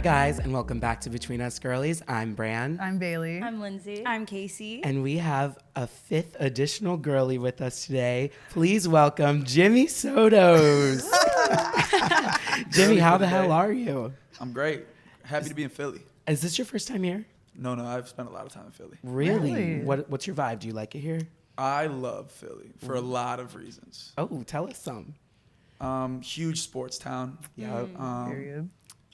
Hi guys, and welcome back to Between Us Girlies. I'm Bran. I'm Bailey. I'm Lindsay. I'm Casey. And we have a fifth additional girly with us today. Please welcome Jimmy Sotos. Jimmy, how the hell are you? I'm great. Happy to be in Philly. Is this your first time here? No, I've spent a lot of time in Philly. Really? What's your vibe? Do you like it here? I love Philly for a lot of reasons. Oh, tell us some. Huge sports town. Yeah. Period.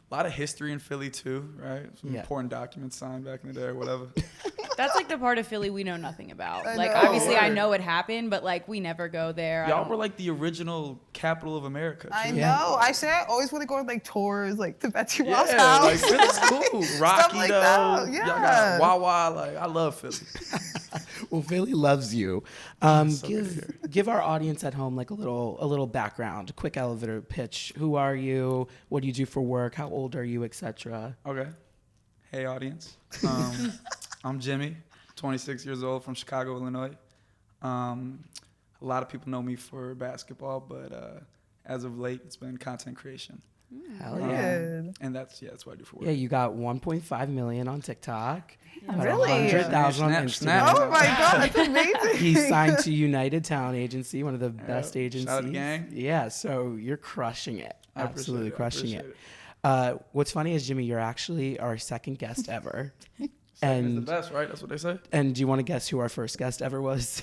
A lot of history in Philly too, right? Some Yeah. important documents signed back in the day or whatever. That's like the part of Philly we know nothing about. I Like, know. obviously, I Word. know it happened, but like, we never go there. I Y'all don't- were like the original capital of America. I too. Yeah. know. I say I always want to go on like tours, like to Betsy Ross Yeah, house. like Philly's cool. Rocky like though. that, Y'all yeah. got Wawa. Like I love Philly. Well, Philly loves you. So good to hear. Give our audience at home like a little background, a quick elevator pitch. Who are you? What do you do for work? How old are you, etc. Okay. Hey, audience. I'm Jimmy, 26 years old from Chicago, Illinois. A lot of people know me for basketball, but as of late, it's been content creation. Hell yeah. Good. And that's what I do for work. Yeah, you got 1.5 million on TikTok. About Really? 100,000 on Snap, Instagram. snap. Oh my God, that's amazing. He's signed to United Talent Agency, one of the best Shout out agencies. gang. Yeah, so you're crushing it. I appreciate Absolutely it, I crushing appreciate it. What's funny is, Jimmy, you're actually our second guest ever. It's the and best, right? That's what they say. and do you want to guess who our first guest ever was?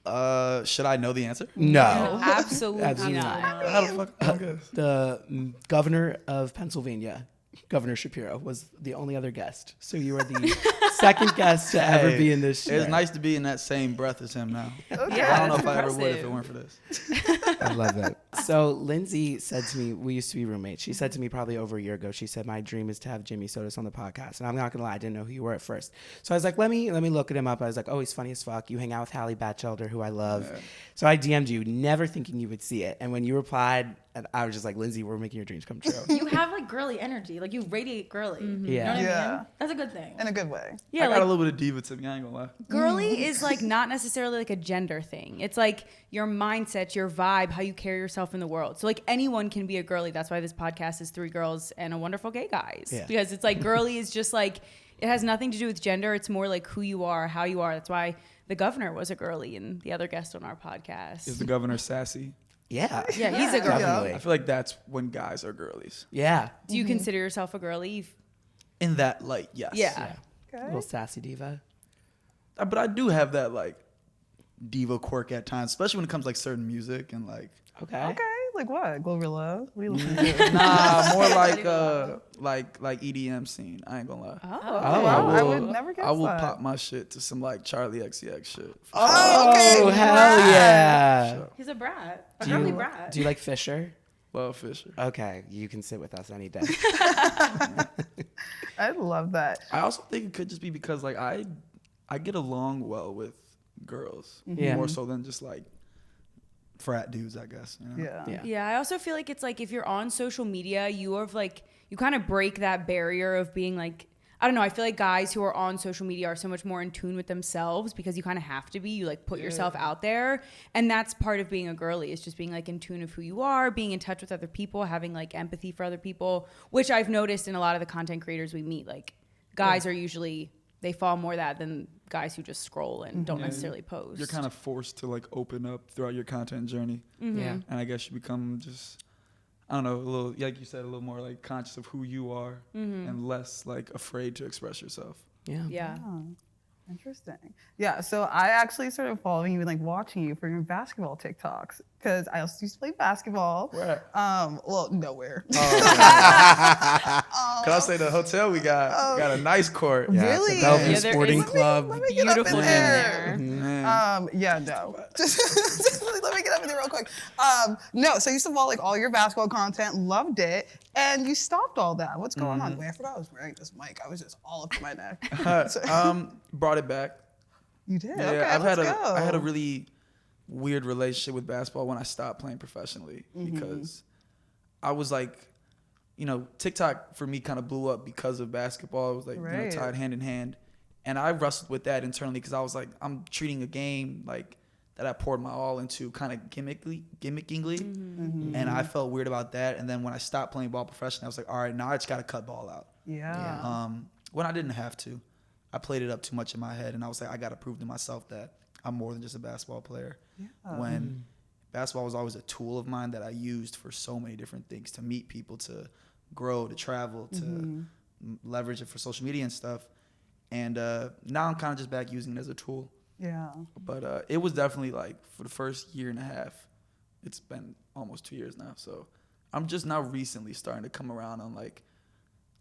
Should I know the answer? No. Absolutely, Absolutely not. How the fuck? I guess. The governor of Pennsylvania, Governor Shapiro, was the only other guest. So you are the second guest to ever Hey, be in this show. It's nice to be in that same breath as him now. Okay. I don't know if that's I ever would if it impressive. weren't for this. I love it. So Lindsay said to me, we used to be roommates. She said to me probably over a year ago, she said, my dream is to have Jimmy Sotos on the podcast. And I'm not gonna lie, I didn't know who you were at first. So I was like, let me look at him up. I was like, oh, he's funny as fuck. You hang out with Hallie Batchelder, who I love. Yeah. So I DM'd you, never thinking you would see it. And when you replied, I was just like, Lindsay, we're making your dreams come true. You have like girly energy. Like you radiate girly. Yeah. You know what I Yeah. mean? That's a good thing. In a good way. Yeah, I got like, a little bit of diva to me. I ain't gonna lie. girly is like not necessarily like a gender thing. It's like your mindset, your vibe, how you carry yourself in the world. So like anyone can be a girly. That's why this podcast is 3 girls and a wonderful gay guys. Yeah. Because it's like girly is just like, it has nothing to do with gender. It's more like who you are, how you are. That's why the governor was a girly and the other guest on our podcast. Is the governor sassy? Yeah. Yeah, he's a girly. Definitely. I feel like that's when guys are girlies. Yeah. Do you consider yourself a girly? In that light, yes. Yeah. A little sassy diva. But I do have that like diva quirk at times, especially when it comes like certain music and like Okay. Okay. Like what? Glorilla? What are you looking at? nah, more like EDM scene. I ain't gonna lie. Oh. Wow, I would never guess I will that. pop my shit to some like Charlie XCX shit. Oh, okay. Oh, hell yeah. He's a brat. A Do girly you, brat. do you like Fisher? Love Fisher. Okay, you can sit with us any day. I love that. I also think it could just be because like I get along well with girls Yeah. more so than just like frat dudes, I guess. You know? Yeah. Yeah. Yeah, I also feel like it's like if you're on social media, you have like you kind of break that barrier of being like I don't know. I feel like guys who are on social media are so much more in tune with themselves because you kind of have to be. You like put yourself out there, and that's part of being a girly. Is just being like in tune of who you are, being in touch with other people, having like empathy for other people, which I've noticed in a lot of the content creators we meet. Like guys are usually they fall more that than guys who just scroll and don't Yeah, necessarily post. You're kind of forced to like open up throughout your content journey, Yeah. and I guess you become just I don't know, a little like you said, a little more like conscious of who you are and less like afraid to express yourself. Yeah. yeah. Oh, interesting. Yeah, so I actually started following you and like watching you for your basketball TikToks because I also used to play basketball. Where? Well, nowhere. Can I say the hotel we got a nice court? Yeah, Really? The Bellevue Yeah, there Sporting is- Club. Let me get up Beautiful in gym there. there. Man. Yeah, no. Just let me get up in there real quick. No, so I used to follow like all your basketball content, loved it, and you stopped all that. What's going on? Wait, I forgot I was wearing this mic. I was just all up to my neck. Brought it back. You did? Yeah, Okay, I let's had a go. really weird relationship with basketball when I stopped playing professionally because I was like, you know, TikTok for me kind of blew up because of basketball. It was like you know, Right. tied hand in hand, and I wrestled with that internally because I was like, I'm treating a game like that I poured my all into kind of gimmickingly. Mm-hmm. And I felt weird about that. And then when I stopped playing ball professionally, I was like, all right, now I just got to cut ball out. Yeah. When I didn't have to. I played it up too much in my head, and I was like, I got to prove to myself that I'm more than just a basketball player. Yeah. When basketball was always a tool of mine that I used for so many different things, to meet people, to grow, to travel, to leverage it for social media and stuff. And now I'm kind of just back using it as a tool. Yeah. But it was definitely like for the first year and a half, it's been almost 2 years now. So I'm just now recently starting to come around on like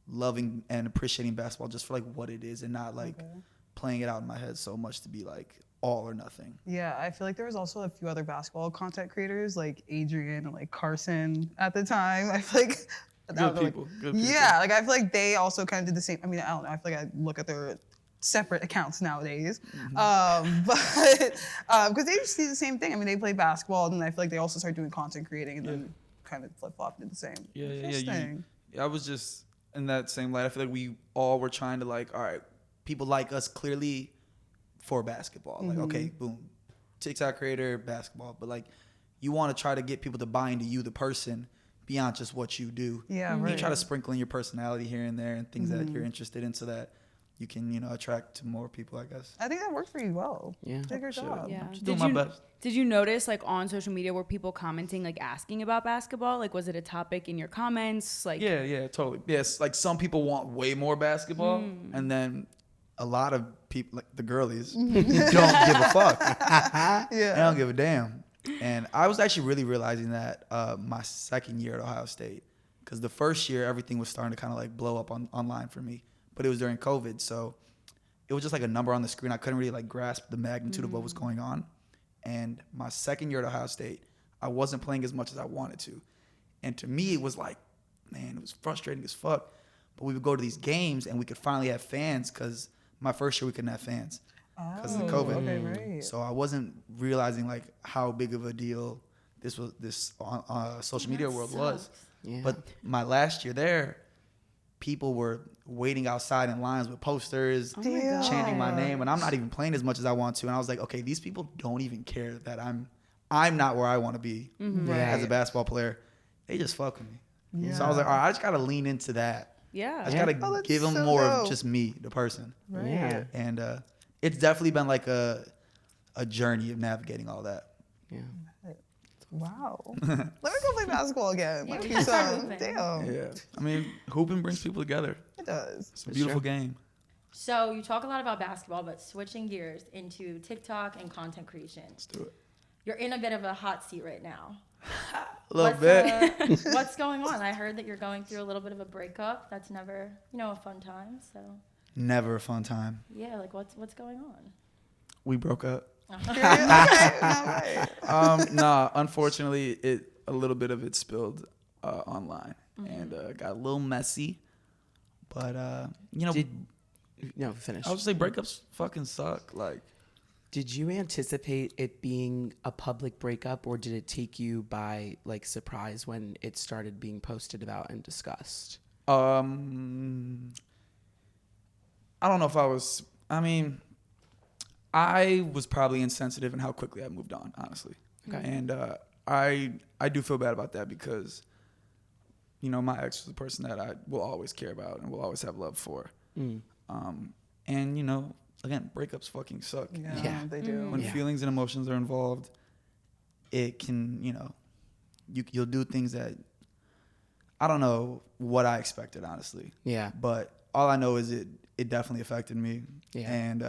loving and appreciating basketball just for like what it is, and not like playing it out in my head so much to be like all or nothing. Yeah, I feel like there was also a few other basketball content creators like Adrian and like Carson at the time. I feel like Good people. Yeah, like I feel like they also kind of did the same. I mean, I don't know. I feel like I look at their separate accounts nowadays, but because they just do the same thing. I mean, they play basketball, and then I feel like they also started doing content creating, and then kind of flip flopped into the same. I was just in that same light. I feel like we all were trying to like, all right, people like us clearly for basketball. Like, okay, boom, TikTok creator, basketball, but like you want to try to get people to buy into you, the person, beyond just what you do. Yeah, You right. try to sprinkle in your personality here and there and things that you're interested in, so that you can, attract to more people, I guess. I think that worked for you well. Yeah. You did a great job. Yeah. Just doing my best. Did you notice, like, on social media, were people commenting, like, asking about basketball? Like, was it a topic in your comments? Like, Yeah, totally. Yes, like some people want way more basketball, and then a lot of people, like the girlies, don't give a fuck. They don't give a damn. And I was actually really realizing that my second year at Ohio State, because the first year everything was starting to kind of like blow up online for me, but it was during COVID, so it was just like a number on the screen. I couldn't really like grasp the magnitude of what was going on. And my second year at Ohio State, I wasn't playing as much as I wanted to. And to me, it was like, man, it was frustrating as fuck. But we would go to these games and we could finally have fans, because my first year we couldn't have fans because of COVID. Okay, right. So I wasn't realizing like how big of a deal this social media world was. Yeah. But my last year there, people were waiting outside in lines with posters, chanting my name, and I'm not even playing as much as I want to. And I was like, okay, these people don't even care that I'm not where I want to be as a basketball player. They just fuck with me. Yeah. So I was like, all right, I just gotta lean into that. yeah. I just gotta that's give them so more dope. of just me, the person. Right. Yeah. And it's definitely been like a journey of navigating all that. Yeah. Wow. Let me go play basketball again. Yeah, Let we me can start some. hooping. Damn. Yeah. I mean, hooping brings people together. It does. It's a beautiful game. So you talk a lot about basketball, but switching gears into TikTok and content creation. Let's do it. You're in a bit of a hot seat right now. A little bit. What's going on? I heard that you're going through a little bit of a breakup. That's never, a fun time. So Never a fun time. yeah, like what's going on? We broke up. Right. Nah, unfortunately, a little bit of it spilled online and got a little messy. But Finish. I would say breakups fucking suck. Like, Did you anticipate it being a public breakup, or did it take you by like surprise when it started being posted about and discussed? I don't know if I was. I mean, I was probably insensitive in how quickly I moved on, honestly. Okay. And I do feel bad about that, because my ex was the person that I will always care about and will always have love for. And again, breakups fucking suck. Yeah, they do. When feelings and emotions are involved, it can, you'll do things that I don't know what I expected, honestly. Yeah. But all I know is it definitely affected me. Yeah. And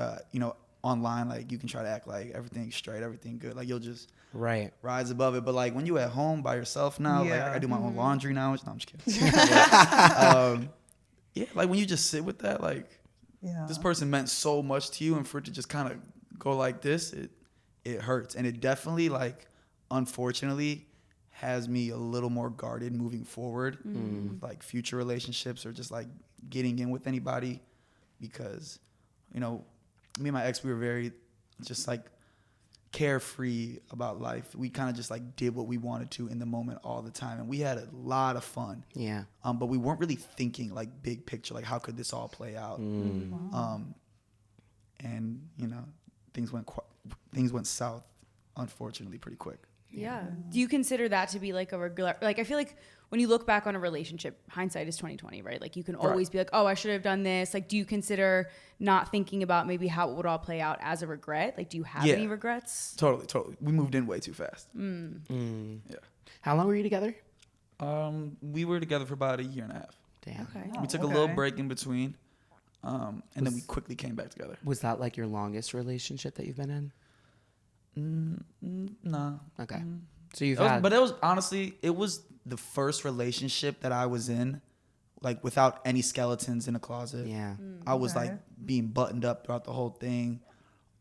online, like, you can try to act like everything's straight, everything good, like you'll just Right. rise above it. But like when you at home by yourself now, like Yeah. I do my own laundry now. No, I'm just kidding. But, yeah, like when you just sit with that, like, Yeah. this person meant so much to you, and for it to just kind of go like this, it hurts. And it definitely, like, unfortunately, has me a little more guarded moving forward with like future relationships, or just like getting in with anybody, because me and my ex, we were very just like carefree about life. We kind of just like did what we wanted to in the moment all the time, and we had a lot of fun. Yeah. But we weren't really thinking like big picture, like how could this all play out. And things went south unfortunately, pretty quick. Yeah. Do you consider that to be like a regular, like, I feel like when you look back on a relationship, hindsight is 20/20, right? Like you can always be like, oh, I should have done this. Like, do you consider not thinking about maybe how it would all play out as a regret? Like, do you have any regrets? Totally. We moved in way too fast. Yeah. How long were you together? We were together for about a year and a half. Damn. Okay. We took a little break in between, and then we quickly came back together. Was that like your longest relationship that you've been in? Nah. Okay. So you've But it was honestly, it was the first relationship that I was in, like without any skeletons in the closet. Yeah. I was like being buttoned up throughout the whole thing,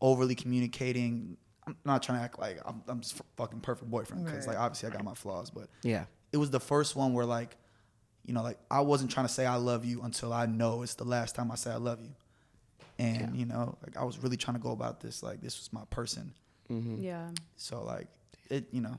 overly communicating. I'm not trying to act like I'm just fucking perfect boyfriend because like obviously I got my flaws, but Yeah. it was the first one where like, you know, like I wasn't trying to say I love you until I know it's the last time I say I love you. And, you know, like I was really trying to go about this, like this was my person. Yeah. So like it, you know,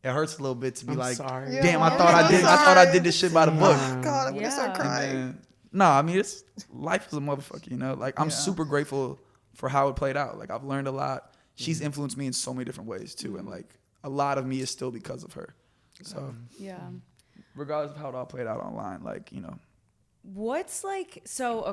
it hurts a little bit to be I'm like, sorry. damn, Yeah. I thought I did this shit by the book. God, I'm gonna start Yeah. crying. And, no, I mean it's life is a motherfucker, you know. Like I'm super grateful for how it played out. Like I've learned a lot. She's influenced me in so many different ways too, and like a lot of me is still because of her. So Yeah. regardless of how it all played out online, like you know, What's like, so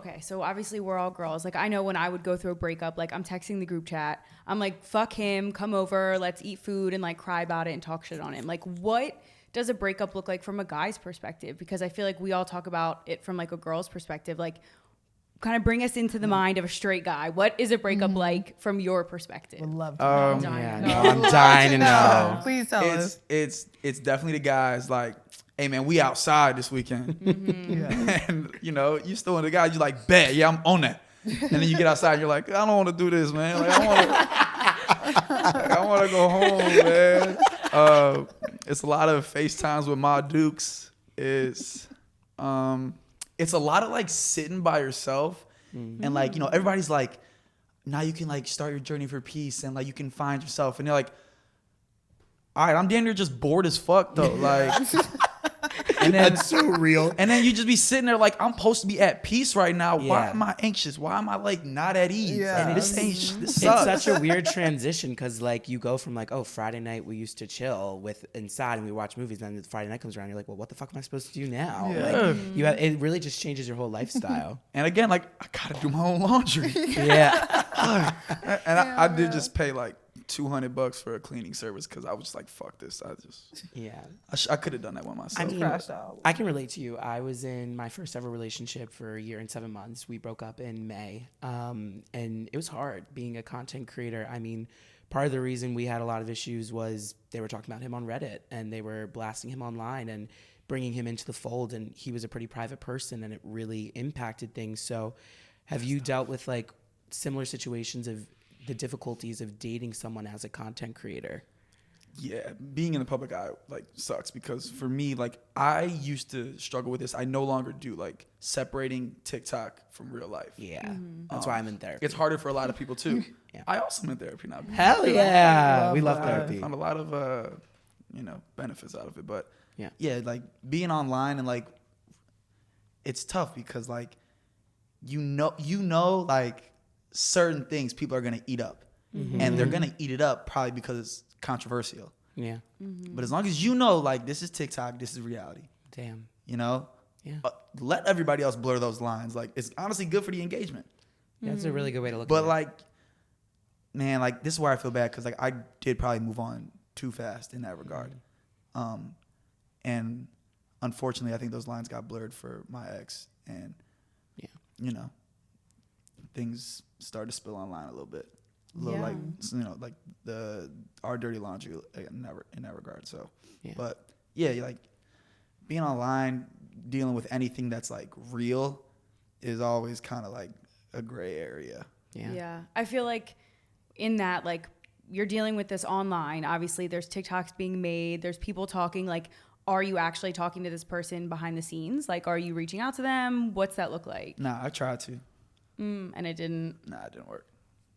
obviously we're all girls. Like I know when I would go through a breakup, like I'm texting the group chat, I'm like, fuck him, come over, let's eat food and like cry about it and talk shit on him. Like what does a breakup look like from a guy's perspective? Because I feel like we all talk about it from like a girl's perspective. Like kind of bring us into the mind of a straight guy. What is a breakup like from your perspective? Would love to know. Yeah. No, No, would I'm love dying to know. Please tell us. it's definitely the guys like, hey man, we outside this weekend, and you know, you still in the guys, you like, bet, yeah, I'm on that, and then you get outside, and you're like, I don't want to do this, man. Like I want to go home, man. It's a lot of FaceTimes with my dukes. It's a lot of like sitting by yourself, and like you know, everybody's like, now you can like start your journey for peace, and like you can find yourself, and you're like, all right, I'm damn near just bored as fuck though, like. And then, That's so real. and then you just be sitting there like, I'm supposed to be at peace right now. Why Yeah. am I anxious? Why am I like not at ease? Yeah. Like, this ain't. This It's sucks. such a weird transition because like you go from like, oh, Friday night we used to chill with inside and we watch movies, and then Friday night comes around, you're like, well, what the fuck am I supposed to do now? Like you have, it really just changes your whole lifestyle. And again, like I gotta do my own laundry. Yeah. And I did just pay like $200 for a cleaning service because I was just like, fuck this. Yeah. I could have done that one myself. I mean, Crashed out. I can relate to you. I was in my first ever relationship for a year and 7 months. We broke up in May. And it was hard being a content creator. I mean, part of the reason we had a lot of issues was they were talking about him on Reddit and they were blasting him online and bringing him into the fold. And he was a pretty private person and it really impacted things. So have you dealt with like similar situations of the difficulties of dating someone as a content creator? Yeah, being in the public eye like sucks because for me, like I used to struggle with this. I no longer do like separating TikTok from real life. Yeah. That's why I'm in therapy. It's harder for a lot of people too. Yeah. I also am in therapy now. Hell yeah. Love We love that. therapy. Found a lot of you know, benefits out of it, but Yeah. like being online and like it's tough because like you know like certain things people are gonna eat up, and they're gonna eat it up probably because it's controversial. Yeah. But as long as you know like this is TikTok, this is reality, Damn. you know, Yeah. let everybody else blur those lines. Like it's honestly good for the engagement. Yeah, that's a really good way to look But at it. like, man, like this is where I feel bad because like I did probably move on too fast in that regard, and unfortunately, I think those lines got blurred for my ex, and you know, things started to spill online a little bit, like you know, like our dirty laundry in that regard. So, but yeah, like being online, dealing with anything that's like real, is always kind of like a gray area. Yeah. I feel like in that, like, you're dealing with this online. Obviously, there's TikToks being made. There's people talking. Like, are you actually talking to this person behind the scenes? Like, are you reaching out to them? What's that look like? Nah, I tried to. And it didn't. Nah, it didn't work.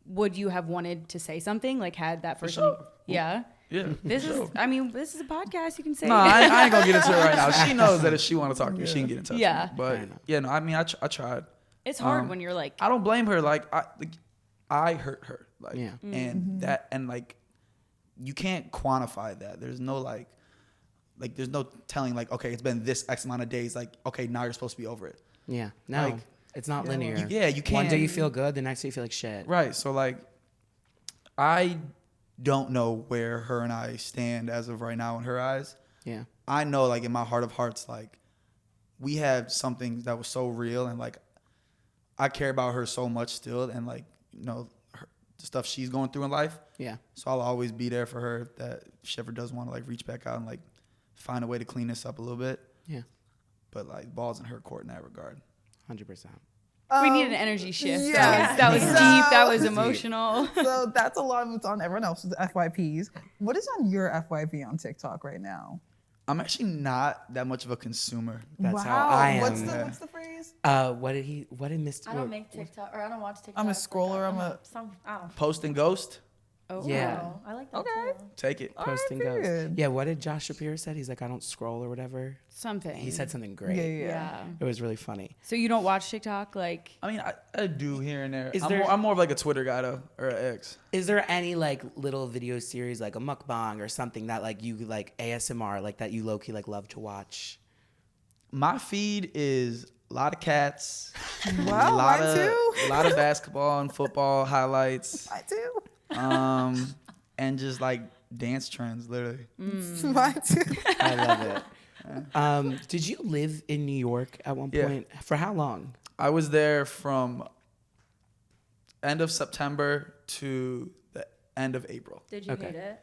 Would you have wanted to say something? Like, had that person? sure. Yeah. Yeah. This is. I mean, this is a podcast. You can say. No, I ain't gonna get into it right now. She knows that if she want to talk to me, she can get in touch. Yeah. With me. But yeah, no, I mean, I tried. It's hard when you're like. I don't blame her. Like I hurt her. Like, Yeah. and that, and like, you can't quantify that. There's no like there's no telling like, okay, it's been this X amount of days. Like, okay, now you're supposed to be over it. Yeah. No, Like, it's not linear. You can't. One day you feel good, the next day you feel like shit. Right. So like, I don't know where her and I stand as of right now in her eyes. Yeah. I know, like, in my heart of hearts, like, we had something that was so real, and like, I care about her so much still, and like, you know, the stuff she's going through in life. Yeah. So I'll always be there for her if she ever does want to like reach back out and like find a way to clean this up a little bit. Yeah. But like, balls in her court in that regard. 100%. We need an energy shift. yeah. That was So- deep. That was emotional. So that's a lot of what's on everyone else's FYPs. What is on your FYP on TikTok right now? I'm actually not that much of a consumer. That's how I am. What's the phrase? What did Mr. I don't make TikTok, or I don't watch TikTok. I'm a Like, scroller, I don't. Post and ghost, Oh. Yeah. Oh, I like that Okay. too. take it. Posting Alright, goes? period. Yeah, what did Josh Shapiro said? He's like, I don't scroll or whatever. Something. He said something great. Yeah. Yeah. It was really funny. So you don't watch TikTok? Like, I mean, I do here and there. Is I'm, there- more, I'm more of like a Twitter guy though, or an X. Is there any like little video series like a mukbang or something that like you like ASMR like that you low key like love to watch? My feed is a lot of cats, Wow, lot mine of too. a lot of basketball and football highlights, I do. and just like dance trends, literally. Mine too. I love it. Did you live in New York at one Yeah. point? For how long? I was there from end of September to the end of April. Did you Okay. hate it?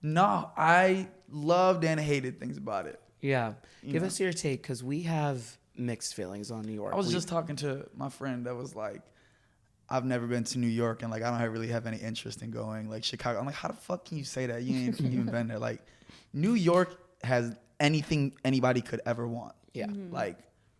No, I loved and hated things about it. Yeah. Give know. us your take because we have mixed feelings on New York. I was We- just talking to my friend that was like, I've never been to New York and like I don't really have any interest in going. Like Chicago, I'm like, how the fuck can you say that? You ain't even been there. Like, New York has anything anybody could ever want. Yeah. Like,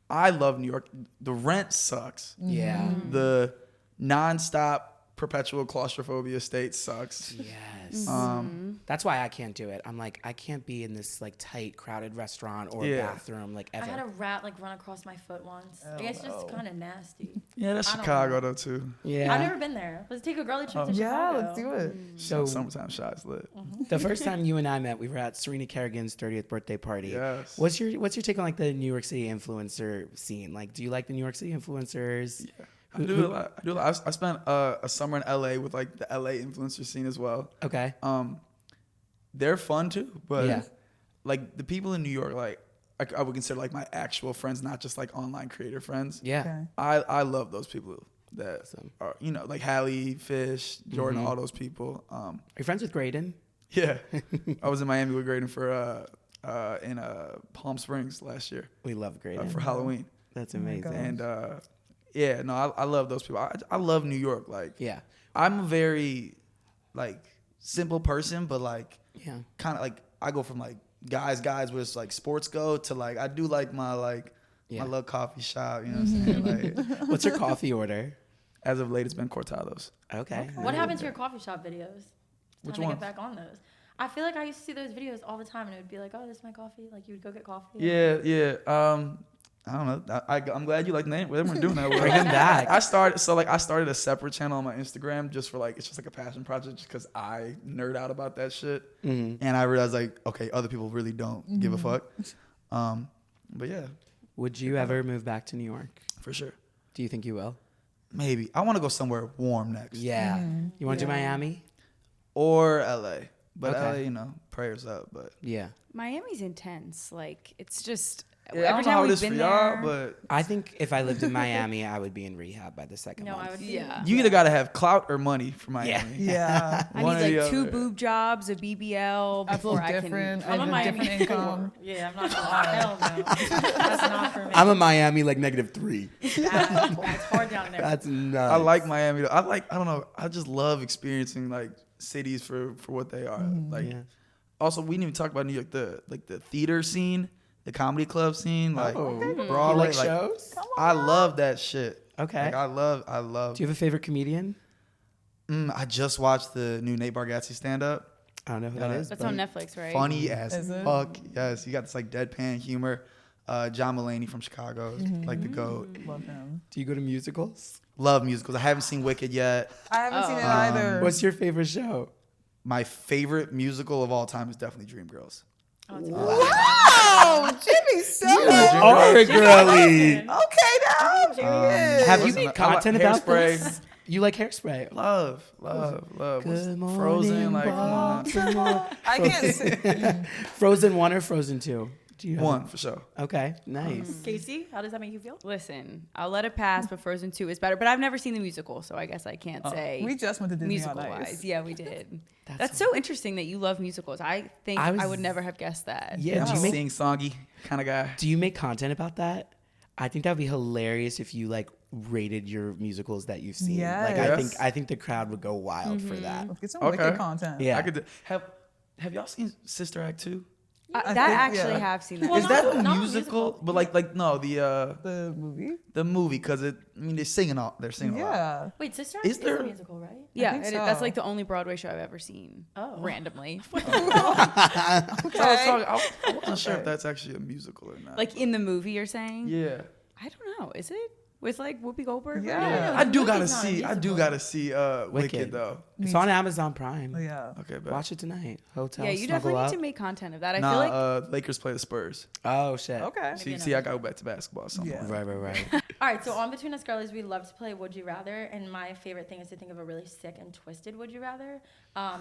I love New York. The rent sucks. Yeah. The nonstop perpetual claustrophobia state sucks. Yes. Mm-hmm. That's why I can't do it. I'm like, I can't be in this like tight, crowded restaurant or Yeah. bathroom like I ever. had a rat like run across my foot once. I guess it's just kind of nasty. Yeah, that's I don't Chicago know. though too. Yeah. I've never been there. Let's take a girly trip to Yeah, Chicago. let's do it. So Summertime shots lit. the first time you and I met, we were at Serena Kerrigan's 30th birthday party. Yes. What's your take on like the New York City influencer scene? Like, do you like the New York City influencers? Yeah. I do a lot. I spent a summer in LA with like the LA influencer scene as well. Okay. They're fun too, but Yeah. like the people in New York, like I would consider like my actual friends, not just like online creator friends. Yeah. Okay. I love those people that are, you know, like Hallie, Fish, Jordan, all those people. Are you friends with Graydon? Yeah, I was in Miami with Graydon for in Palm Springs last year We love Graydon. for Halloween, That's my amazing. God. and yeah, no, I love those people. I love New York. Like, Yeah. I'm a very like simple person, but like Yeah. kind of like I go from like guys where it's like sports go to like I do like my Yeah. my little coffee shop. You know what I'm saying? Like, What's your coffee order? as of late, it's been Cortados. Okay. What happened to your coffee shop videos? Which Time to ones? get back on those. I feel like I used to see those videos all the time, and it would be like, "Oh, this is my coffee." Like you would go get coffee. Yeah. I don't know. I'm glad you like name. We weren't doing that. Bring him back. I started a separate channel on my Instagram just for like it's just like a passion project just because I nerd out about that shit. Mm-hmm. And I realized like okay, other people really don't give a fuck. But yeah, Would you ever move back to New York? for sure. Do you think you will? Maybe I want to go somewhere warm next. Yeah. You want to do Yeah. Miami? Or LA. But Okay. LA, you know, prayers up. But Yeah. Miami's intense. Like, it's just yeah, I every don't know time how it we've is for been y'all, there. but I think if I lived in Miami, I would be in rehab by the second No, month. I would. Yeah. you either gotta have clout or money for Miami. Yeah. I One or need the like two other. boob jobs, a BBL I feel before I different. can. I I'm a have a Miami different income. Yeah, I'm not gonna lie. Hell no. That's not for me. I'm a Miami like -3. That's hard down there. That's nuts. I like Miami though. I don't know. I just love experiencing like cities for what they are. Like Yeah. also we didn't even talk about New York, the theater scene, the comedy club scene, like Oh. You Broadway. like shows? I love that shit. Okay. Like I love. Do you have a favorite comedian? I just watched the new Nate Bargatze stand up. I don't know who Yeah. that is. That's but- on Netflix, right? Funny as Is it? fuck. Yes, you got this like deadpan humor. John Mulaney from Chicago, is, like the GOAT. Love him. Do you go to musicals? Love musicals. I haven't seen Wicked yet. I haven't seen it Oh. either. What's your favorite show? my favorite musical of all time is definitely Dreamgirls. Wow, Jimmy Sotos. Or girly. Okay, now. Have you Listen, made I content like about Hairspray. this? You like Hairspray? Love. What's Good morning, Frozen, like, come on now. I can't say. Frozen 1 or Frozen 2? Do you have One, for sure. Okay, nice. Casey, how does that make you feel? Listen, I'll let it pass, but Frozen 2 is better. But I've never seen the musical, so I guess I can't say We just went to Disney on musical Ice. wise. Yeah, we did. That's That's so interesting that you love musicals. I think I I, was- would never have guessed that. Yeah, I'm do a you make sing-songy kind of guy. Do you make content about that? I think that would be hilarious if you like rated your musicals that you've seen. Like Yes. I think the crowd would go wild for that. Let's get some Okay. wicked content. Yeah. I could have y'all seen Sister Act 2? I That think, actually yeah. have seen that. Well, Is not that the- a not the musical? musical. But like no, The movie. the movie, because they're singing a lot. Yeah. Wait, Sister Is Act is there- a musical, right? Yeah, think that's so. like the only Broadway show I've ever seen. Oh. Randomly. I wasn't sure if that's actually a musical or not. Like in the movie, you're saying? yeah. I don't know. Is it? With like Whoopi Goldberg? Yeah. I do movie's gotta not a see. I do musical. gotta see Wicked though. It's on Amazon Prime. Oh, yeah. Okay, bet. Watch it tonight. Hotel. Yeah, you snuggle definitely up. need to make content of that. I Nah, feel like Lakers play the Spurs. Oh shit. Okay. See, I gotta go back to basketball. So Yeah. Right. All right, so on Between Us Girlies, we love to play Would You Rather, and my favorite thing is to think of a really sick and twisted Would You Rather.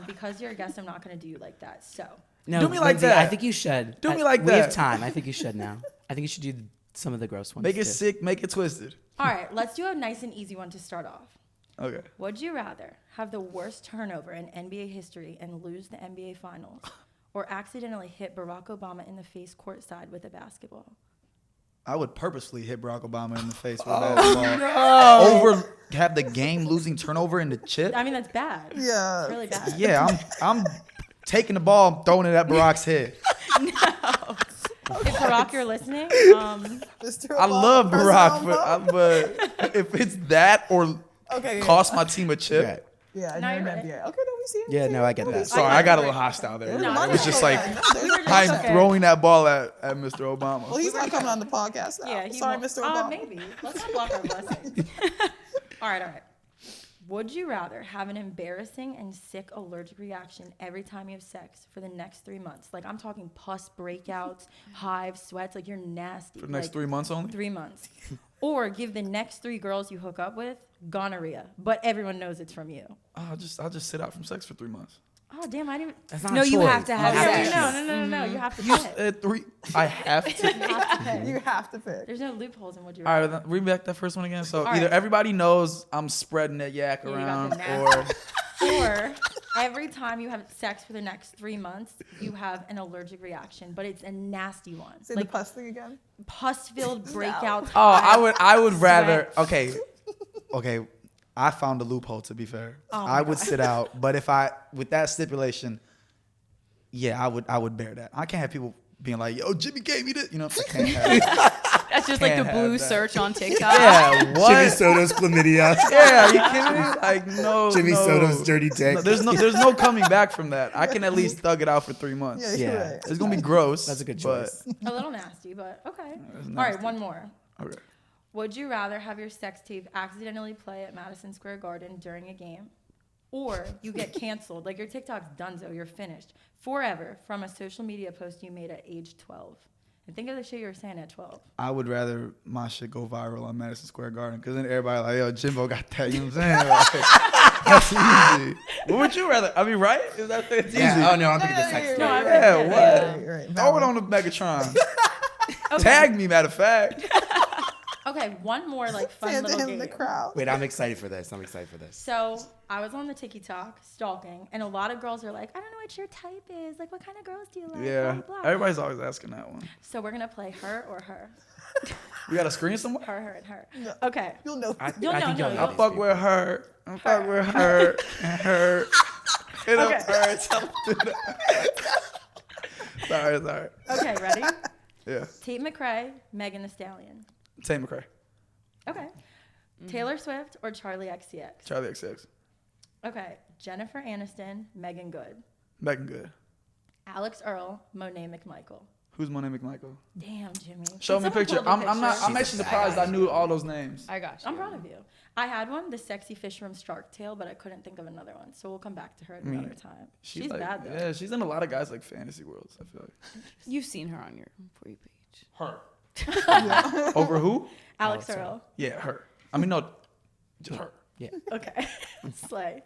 Because you're a guest, I'm not going to do you like that. So, No, Do me like Lindsay, that. I think you should. Do me like We have that. time. I think you should now. I think you should do some of the gross ones. Make it too. sick, make it twisted. all right, let's do a nice and easy one to start off. Okay. Would you rather have the worst turnover in NBA history and lose the NBA Finals, or accidentally hit Barack Obama in the face courtside with a basketball? I would purposefully hit Barack Obama in the face with a basketball. Over have the game losing turnover in the chip. I mean, that's bad. Yeah. It's really bad. Yeah, I'm taking the ball, throwing it at Barack's head. If Barack, you're listening, Mr. I Obama, love President Barack, Obama. but if it's that or Okay. Yeah. cost my team a chip, Right. Yeah. No, you're you're in right. NBA. Okay, no, we see it. Yeah, no, I get that. sorry, I got a little hostile there. No, It was just like we were just I'm okay. throwing that ball at Mr. Obama. Well, he's not coming on the podcast now. Yeah, he Sorry, won't. Mr. Obama. Maybe. Let's not block our blessings. All right. Would you rather have an embarrassing and sick allergic reaction every time you have sex for the next 3 months? Like, I'm talking pus breakouts, hives, sweats. Like, you're nasty. For the next like, 3 months only? 3 months. Or give the next 3 girls you hook up with gonorrhea, but everyone knows it's from you. Oh, I'll just sit out from sex for 3 months. Oh, damn. I didn't. That's not No, a you choice. have to have You sex. No. You have to You pick. said 3. I have to. You have to pick. You have to pick. There's no loopholes in Would You All Rather. right, then read back that first one again. So All either right. everybody knows I'm spreading that yak Yeah, you got around, the or Or every time you have sex for the next 3 months, you have an allergic reaction, but it's a nasty one. Say Like the pus thing again. pus-filled breakouts. I would rather. Sweat. Okay. I found a loophole. To be fair, Oh I my would sit out, but if with that stipulation, yeah, I would bear that. I can't have people being like, "Yo, Jimmy gave me this," you know. I can't have that. that's just like the Can't blue have that. search on TikTok. Yeah, what? Jimmy Sotos chlamydia. Yeah, are you kidding me? Like, no. Jimmy no. Sotos dirty dick. No, there's no coming back from that. I can at least thug it out for 3 months. Yeah, you're Yeah. right. It's gonna be gross. That's a good but- choice. A little nasty, but okay. That's All right, nasty. one more. Okay. Would you rather have your sex tape accidentally play at Madison Square Garden during a game, or you get canceled, like your TikTok's donezo, you're finished forever from a social media post you made at age 12? And think of the shit you were saying at 12. I would rather my shit go viral on Madison Square Garden because then everybody like, yo, Jimbo got that. You know what I'm saying? Like, that's easy. What would you rather? I mean, right? Is that it's easy? Yeah. Oh no, I'm thinking the sex. No, tape. I Yeah, would- what? Right. Throw it on the Megatron. Okay. Tag me, matter of fact. Okay, one more like fun Santa little in game. the crowd. Wait, I'm excited for this. So I was on the TikTok stalking, and a lot of girls are like, I don't know what your type is. Like, what kind of girls do you like? Yeah, Blah, blah, blah. everybody's always asking that one. So we're gonna play her or her. We got a screen somewhere? Her, and her. Okay. You'll know. You'll know, think no, you'll you'll- I fuck with her. I fuck with her and her. Hit up Okay. her. Tell her to do that. Sorry. Okay, ready? Yeah. Tate McRae, Megan Thee Stallion. Tay McRae. Okay. Taylor Swift or Charlie XCX? Charlie XX. Okay. Jennifer Aniston, Megan Good. Megan Good. Alex Earl, Monet McMichael. Who's Monet McMichael? Damn, Jimmy. Show me a picture. I'm actually surprised I knew all those names. I got you. I'm proud of you. I had one, the sexy fish from Shark Tale, but I couldn't think of anher one. So we'll come back to her at another time. She's like, bad though. Yeah, she's in a lot of guys like fantasy worlds. I feel like. You've seen her on your For You page. Her. Over who? Alex Earl. Yeah, her. I mean, no, just her. Yeah. Okay. Slay.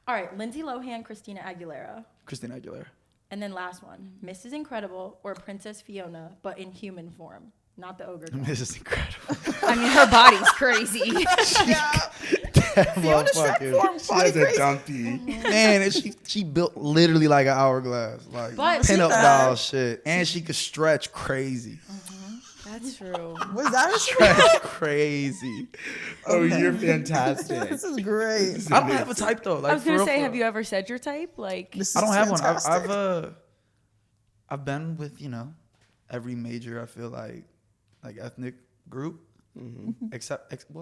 All right, Lindsay Lohan, Christina Aguilera. Christina Aguilera. And then last one, Mrs. Incredible or Princess Fiona, but in human form, not the ogre. This is incredible. I mean, her body's crazy. Fiona Shrek form, body crazy. donkey. Man, and she built literally like an hourglass, like But- pin up She doll does. shit, and she could stretch crazy. That's true. Was that her Stretch crazy. Oh, you're fantastic. This is great. I don't have a type though. Like, I was gonna for real, say, for have real. you ever said your type? Like, This I don't is have fantastic. one. I've been with every major. I feel like ethnic group, except except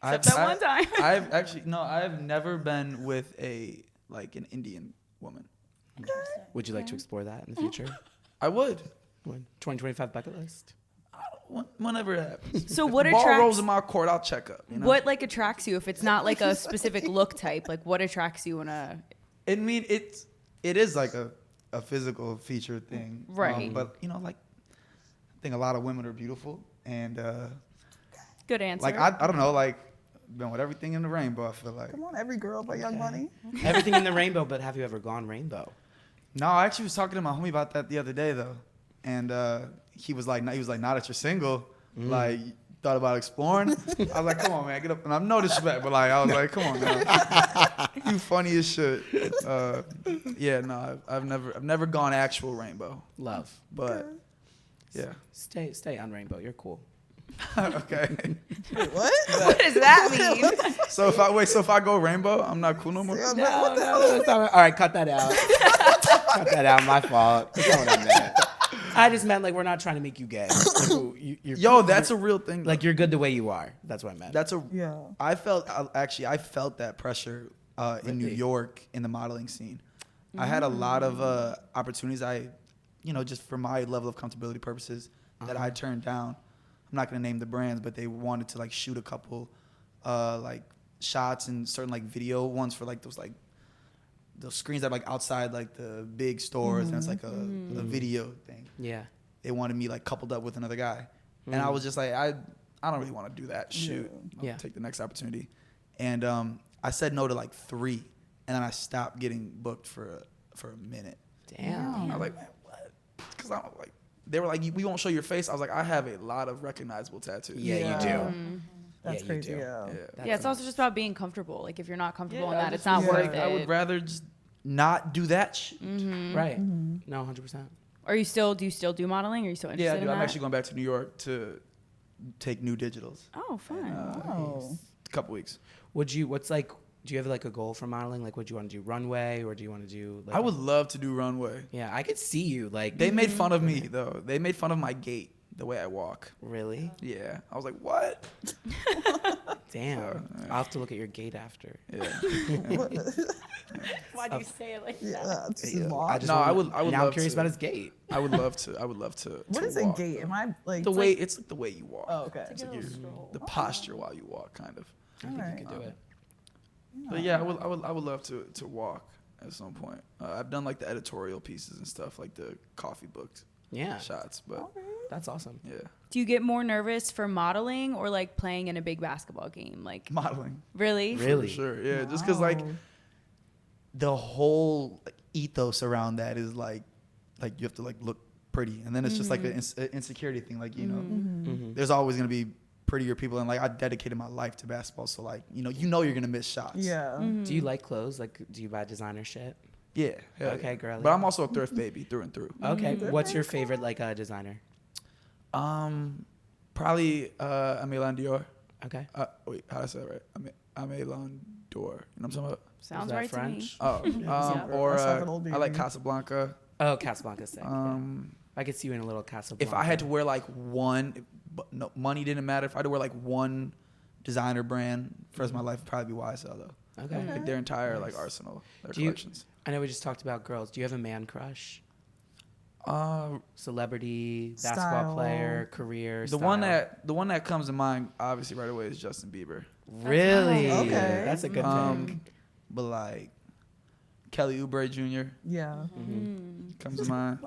that one time. I've never been with an Indian woman. Would you like to explore that in the future? I would. When 2025 bucket list? Whenever it happens. So what If the ball rolls attracts in my court, I'll check up. You know? what like attracts you if it's not like a specific look type? Like, what attracts you in a I mean, it is like a physical feature thing, Right. but I think a lot of women are beautiful, and good answer? like I don't know, like been with everything in the rainbow. I feel like. Come on, every girl by Young Money. Everything in the rainbow, but have you ever gone rainbow? No, I actually was talking to my homie about that the other day though, and he was like, now that you're single, like thought about exploring. I was like, come on, man, get up. And I'm no disrespect, but like I was like, come on, man, you funny as shit. Yeah, no, I've never gone actual rainbow, Love. but yeah, Stay on rainbow. You're cool. okay. Wait, what? what does that mean? So if I go rainbow, I'm not cool no more. Yeah, No, what the no, hell? no, stop it. All right, cut that out. Cut that out. My fault. That's not what I meant. I just meant like we're not trying to make you gay. Like, Yo, that's a real thing. like you're good the way you are. That's what I meant. That's a. Yeah. I felt that pressure in New Really? York in the modeling scene. I had a lot of opportunities. Just for my level of comfortability purposes, that I turned down. I'm not gonna name the brands, but they wanted to like shoot a couple like shots and certain like video ones for like those screens that are like outside like the big stores, and it's like a video thing. yeah. They wanted me like coupled up with another guy, and I was just like, I don't really want to do that. Shoot, I'll Yeah. take the next opportunity. And I said no to like 3, and then I stopped getting booked for a minute. Damn. I was like, man, what? Because I'm like, they were like, we won't show your face. I was like, I have a lot of recognizable tattoos. Yeah, Yeah. you do. That's you crazy. do. Yeah. Yeah. Yeah, it's also just about being comfortable. Like, if you're not comfortable in I that, just it's not was worth like, it. I would rather just not do that shit. Right. No, 100%. Do you still do modeling? Are you still interested Yeah, I in do. that? I'm actually going back to New York to take new digitals. Oh, fun. Oh. A couple weeks. Do you have like a goal for modeling? Like, would you want to do runway or do you want to do like I would love to do runway. Yeah, I could see you like They made fun of me though. They made fun of my gait, the way I walk. really? Yeah, I was like, what? Damn. I'll have to look at your gate after. Yeah. Why do you say it like that? Yeah, it's Yeah. long. I just No, I wanna- would Now love I'm curious to. about his gait. I would love to. What to is a walk, gait? though. Am I like The way it's like the way you walk. Oh, okay. It's like a little stroll. The posture while you walk, kind of. I think Alright. you could do it. But yeah, I would love to walk at some point. I've done like the editorial pieces and stuff, like the coffee booked Yeah. shots. But That's awesome. yeah, Do you get more nervous for modeling or like playing in a big basketball game? Like, modeling. really? Really? For sure. Yeah, just because like the whole ethos around that is like you have to like look pretty, and then it's just like an insecurity thing. Like there's always gonna be prettier people, and like I dedicated my life to basketball, so like you're gonna miss shots. Yeah. Do you like clothes? Like, do you buy designer shit? Yeah. hell Okay, yeah. girly. But I'm also a thrift baby through and through. Okay. What's your favorite like designer? Probably Amélie Dior. Okay. Wait, how do I say that right? Amélie Dior. You know what I'm talking about? Sounds Is that right French? Oh, Yeah. or That's like an old I like baby. Casablanca. Oh, Casablanca's sick. Yeah. Um, I could see you in a little Casablanca. If I had to wear like one, but no, money didn't matter. If I had to wear like one designer brand for the rest of my life, it'd probably be YSL though. Okay. Like their entire like arsenal, their Do you- collections. I know we just talked about girls. Do you have a man crush? Celebrity, basketball Style. player, career. The one that comes to mind obviously right away is Justin Bieber. Really? Oh, okay. That's a good pick. But like Kelly Oubre Jr. Yeah. comes to mind.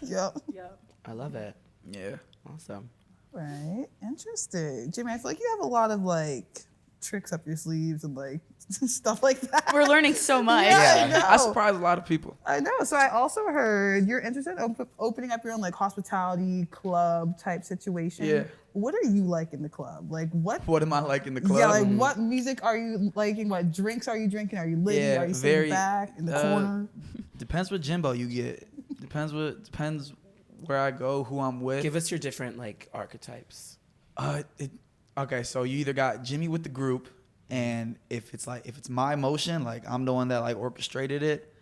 Yep. Yep. I love it. Yeah. Awesome. Right. Interesting. Jimmy, I feel like you have a lot of like tricks up your sleeves and like stuff like that. We're learning so much. Yeah, I know. I surprise a lot of people. I know. So I also heard you're interested in opening up your own like hospitality club type situation. Yeah. What are you like in the club? Like what? What am I like in the club? Yeah, like what music are you liking? What drinks are you drinking? Are you litty? Yeah, Are you sitting back in the corner? Depends what Jimbo you get. Depends where I go, who I'm with. Give us your different like archetypes. Okay, so you either got Jimmy with the group, and if it's my emotion, like I'm the one that like orchestrated it,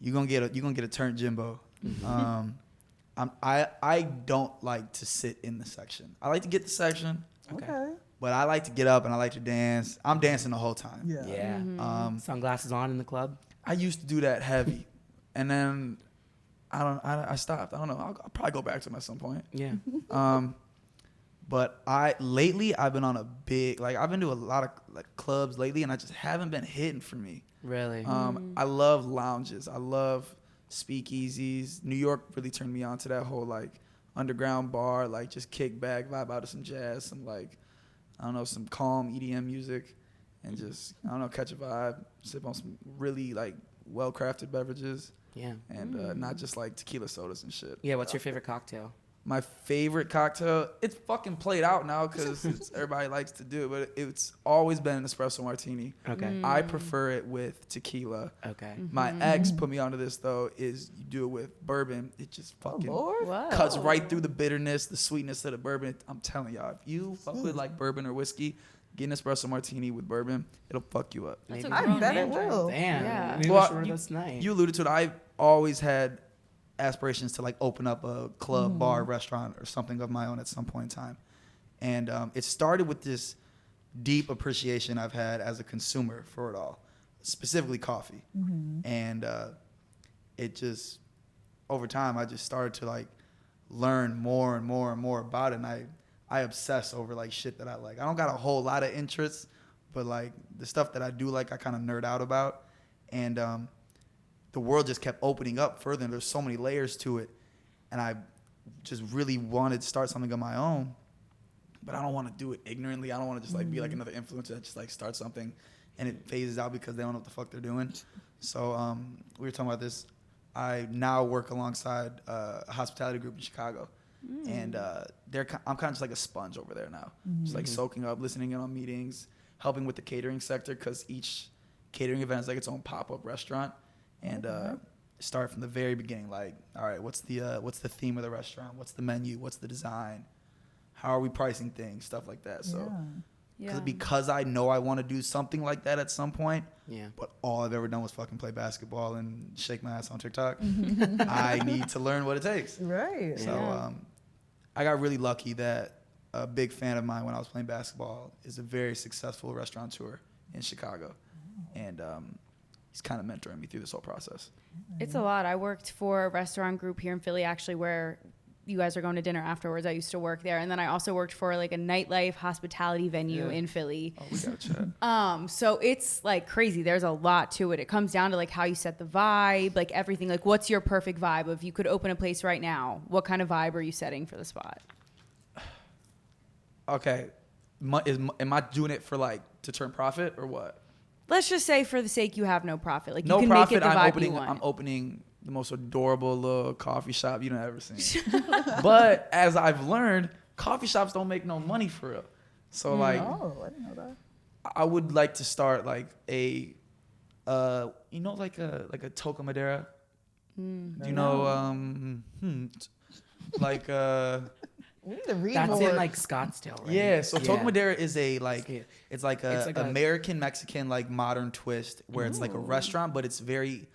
you're gonna get a turnt Jimbo. I don't like to sit in the section. I like to get the section, Okay. but I like to get up and I like to dance. I'm dancing the whole time. Yeah. Yeah. Sunglasses on in the club. I used to do that heavy, and then I stopped. I don't know. I'll probably go back to them at some point. Yeah. But lately I've been on a big, like I've been to a lot of like clubs lately, and I just haven't been hitting for me. Really. I love lounges. I love speakeasies. New York really turned me on to that whole like underground bar, like just kick back, vibe out to some jazz, some like, I don't know, some calm EDM music, and just, I don't know, catch a vibe, sip on some really like well-crafted beverages, Yeah. and not just like tequila sodas and shit. Yeah. What's your favorite cocktail? My favorite cocktail, it's fucking played out now because everybody likes to do it, but it's always been an espresso martini. Okay. I prefer it with tequila. Okay. My ex put me onto this though, is you do it with bourbon. It just fucking Lord. Whoa. cuts right through the bitterness, the sweetness of the bourbon. I'm telling y'all, if you fuck with like bourbon or whiskey, get an espresso martini with bourbon, it'll fuck you up. That's a Maybe. I grown bet man it drink. will. Damn. Yeah. Maybe Well, we should order this night. You alluded to it. I've always had aspirations to like open up a club, bar, restaurant, or something of my own at some point in time. And it started with this deep appreciation I've had as a consumer for it all, specifically coffee. And it just, over time, I just started to like learn more and more and more about it. And I obsess over like shit that I like. I don't got a whole lot of interests, but like the stuff that I do like, I kind of nerd out about. And the world just kept opening up further, and there's so many layers to it. And I just really wanted to start something of my own, but I don't want to do it ignorantly. I don't want to just like be like another influencer that just like starts something and it phases out because they don't know what the fuck they're doing. So we were talking about this. I now work alongside a hospitality group in Chicago, and I'm kind of just like a sponge over there now, just like soaking up, listening in on meetings, helping with the catering sector, because each catering event is like its own pop-up restaurant. And start from the very beginning, like, all right, what's the theme of the restaurant? What's the menu? What's the design? How are we pricing things? Stuff like that. So because I know I want to do something like that at some point, but all I've ever done was fucking play basketball and shake my ass on TikTok, I need to learn what it takes. Right. So I got really lucky that a big fan of mine when I was playing basketball is a very successful restaurateur in Chicago. And he's kind of mentoring me through this whole process. It's a lot. I worked for a restaurant group here in Philly, actually, where you guys are going to dinner afterwards. I used to work there. And then I also worked for like a nightlife hospitality venue in Philly. Oh, we got to chat. So it's like crazy. There's a lot to it. It comes down to like how you set the vibe, like everything. Like what's your perfect vibe? If you could open a place right now, what kind of vibe are you setting for the spot? Okay. Am I doing it for like to turn profit or what? Let's just say for the sake you have no profit. Like No you can profit. make it the vibe you I'm want. opening the most adorable little coffee shop you've ever seen. But as I've learned, coffee shops don't make no money for real. So like, Oh, I didn't know that. I would like to start like a, like a Toca Madera. Do you know, like We need to read That's more. in like Scottsdale, right? Yeah, so Toca Madera is it's like It's like a- American Mexican like modern twist where it's like a restaurant, but it's very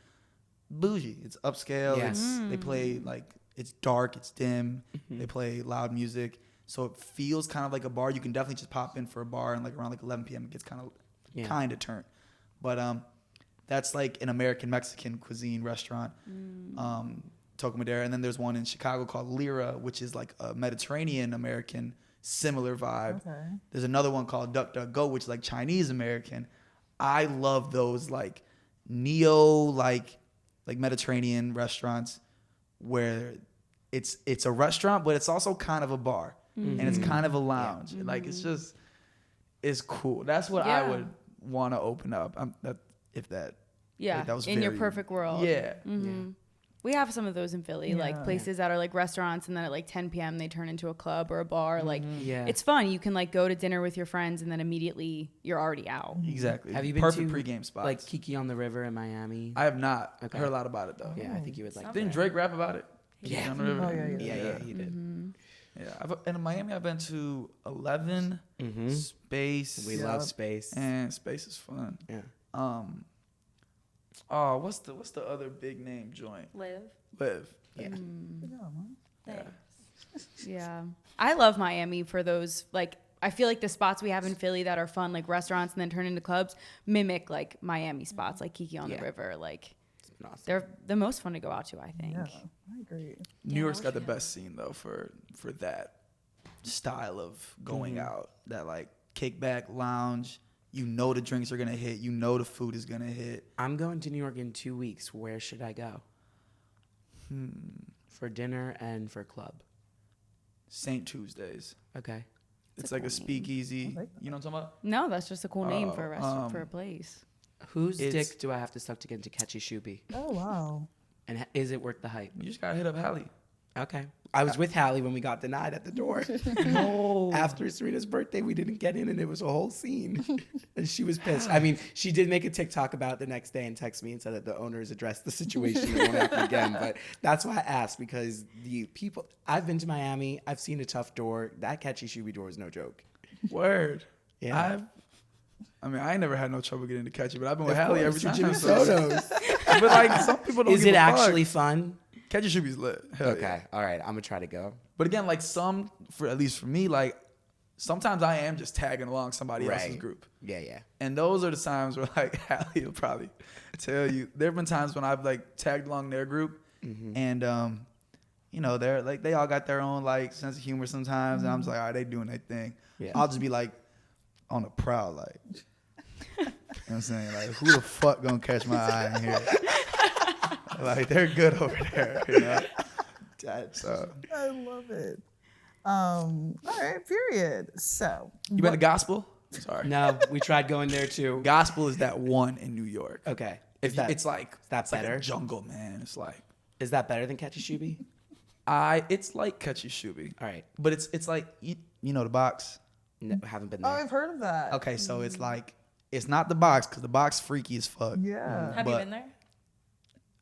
bougie. It's upscale. Yeah. They play like, it's dark, it's dim. They play loud music, so it feels kind of like a bar. You can definitely just pop in for a bar and like around like 11 p.m. it gets kind of turned. But that's like an American Mexican cuisine restaurant. Toca Madera, and then there's one in Chicago called Lyra, which is like a Mediterranean American similar vibe. Okay. There's another one called Duck Duck Go, which is like Chinese American. I love those like neo like Mediterranean restaurants where it's a restaurant, but it's also kind of a bar and it's kind of a lounge. Like it's cool. That's what I would want to open up. If that was in your perfect world. Yeah. We have some of those in Philly, like places that are like restaurants, and then at like 10 p.m. they turn into a club or a bar. Like, it's fun. You can like go to dinner with your friends, and then immediately you're already out. Exactly. Have you been perfect to pregame spots? like Kiki on the River in Miami? I have not. Okay. I heard a lot about it though. Yeah, I think you would like. Didn't Drake rap about it? Yeah. On the river? Oh, yeah. Yeah, he did. Yeah. In Miami, I've been to 11, Space. We love Space. And Space is fun. Yeah. Oh, what's the other big name joint? Live. Yeah. Yeah. I love Miami for those, like, I feel like the spots we have in Philly that are fun, like restaurants and then turn into clubs, mimic like Miami spots, like Kiki on the River. Like, It's been awesome. they're the most fun to go out to, I think. Yeah, I agree. New York's got the best scene though for that style of going out. That like kickback lounge. You know the drinks are gonna hit. You know the food is gonna hit. I'm going to New York in 2 weeks. Where should I go? For dinner and for club. St. Tuesdays. Okay. It's like a speakeasy. You know what I'm talking about? No, that's just a cool name for a restaurant, for a place. Whose It's- dick do I have to suck to get into Catchy Shuby? Oh, wow. And is it worth the hype? You just gotta hit up Hallie. Okay. I was with Hallie when we got denied at the door. No. After Serena's birthday, we didn't get in, and it was a whole scene. And she was pissed. I mean, she did make a TikTok about it the next day and text me and said that the owners addressed the situation and it won't happen again. But that's why I asked, because the people, I've been to Miami. I've seen a tough door. That Catchy Shuby door is no joke. Word. Yeah. I mean, I ain't never had no trouble getting to Catchy, but I've been with Of Hallie every course, time. Jimmy so- Sotos. But like some people don't. Is give it a fuck. actually fun? Catchy Shuby's lit? Hell Okay. yeah. All right. I'm going to try to go. But again, like at least for me, like sometimes I am just tagging along somebody else's Right. group. Yeah, yeah. And those are the times where like Hallie will probably tell you. There have been times when I've like tagged along their group, and you know, they're like they all got their own like sense of humor sometimes, and I'm just like, all right, they doing their thing. Yeah. I'll just be like on the prowl, like, you know what I'm saying, like, who the fuck gonna catch my eye in here? Like they're good over there, you know. So I love it. All right, period. So, you been to Gospel? Sorry. No, we tried going there too. Gospel is that one in New York. Okay. It's like that better? a jungle, man. It's like Is that better than Catchy Shuby? it's like Catchy Shuby. All right. But it's like you know the box. No, haven't been oh, there. I've heard of that. Okay, so it's like it's not the box because the box freaky as fuck. Yeah. Have you But- been there?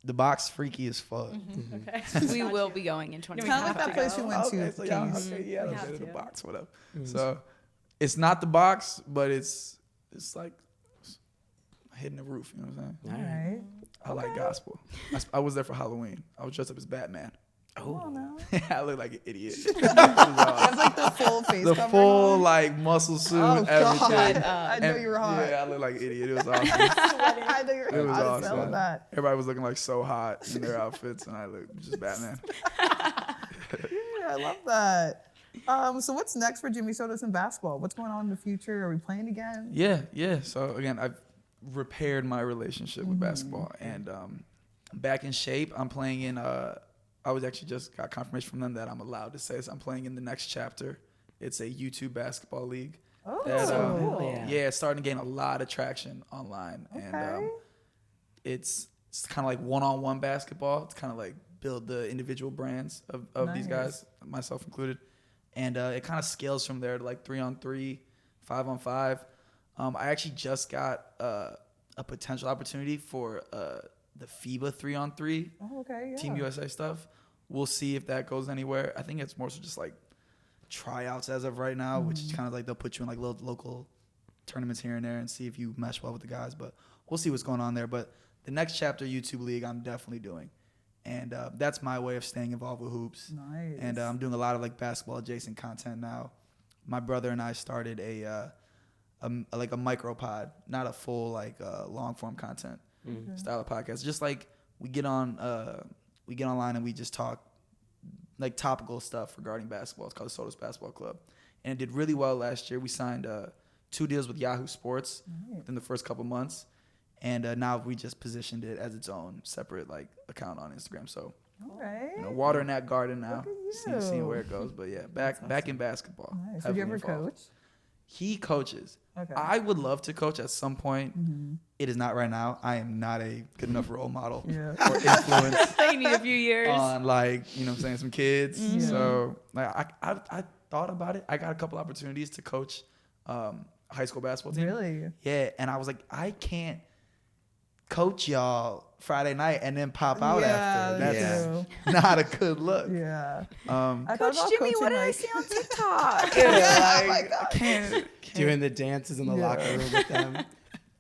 The box freaky as fuck. Okay. We will be going in Kind of like 2025. that place we went Okay, to. so y'all, Keys. okay, yeah, We I have don't the to. box, whatever. So it's not the box, but it's like hitting the roof. You know what I'm saying? All All right. right. I like gospel. I was there for Halloween. I was dressed up as Batman. Oh, no. I look like an idiot. That's like the full face The covering full on. like muscle suit, Oh, everything. God. I know And- you were hot. Yeah, I look like an idiot. It was awesome. I know you It were was hot as hell with awesome. that. Everybody was looking like so hot in their outfits, and I looked just Batman. Yeah, I love that. So what's next for Jimmy Sotos in basketball? What's going on in the future? Are we playing again? Yeah. So again, I've repaired my relationship with basketball, and I'm back in shape. I'm playing in. I was actually just got confirmation from them that I'm allowed to say this. I'm playing in the next chapter. It's a YouTube basketball league. Oh, That, cool. yeah, it's starting to gain a lot of traction online, and Okay. it's kind of like one-on-one basketball. It's kind of like build the individual brands of these Nice. guys, myself included, and it kind of scales from there to like 3-on-3, 5-on-5. I actually just got a potential opportunity for the FIBA 3-on-3 Oh, okay. Yeah. Team USA stuff. We'll see if that goes anywhere. I think it's more so just like tryouts as of right now, which is kind of like they'll put you in like little local tournaments here and there and see if you mesh well with the guys. But we'll see what's going on there. But the next chapter YouTube League, I'm definitely doing, and that's my way of staying involved with hoops. Nice. And I'm doing a lot of like basketball adjacent content now. My brother and I started a micro pod, not a full like long form content style of podcast. Just like we get on we get online and we just talk like topical stuff regarding basketball. It's called the Sotos Basketball Club, and it did really well last year. We signed 2 deals with Yahoo Sports within the first couple months, and now we just positioned it as its own separate like account on Instagram. So All right. watering that garden now, Look at you. seeing where it goes. But yeah, back in basketball. Nice. Have you heavily ever involved. coached? He coaches. Okay. I would love to coach at some point. It is not right now. I am not a good enough role model Yeah. or influence I need a few years. on like, you know what I'm saying, some kids. Yeah. So like I thought about it. I got a couple opportunities to coach high school basketball team. Really? Yeah, and I was like, I can't coach y'all Friday night and then pop out after. that's That's true. not a good look. Yeah. I I thought Coach about Jimmy, coaching, what did I like- see on TikTok? yeah, Oh my like, God. I can't. Doing the dances in the Yeah. locker room with them.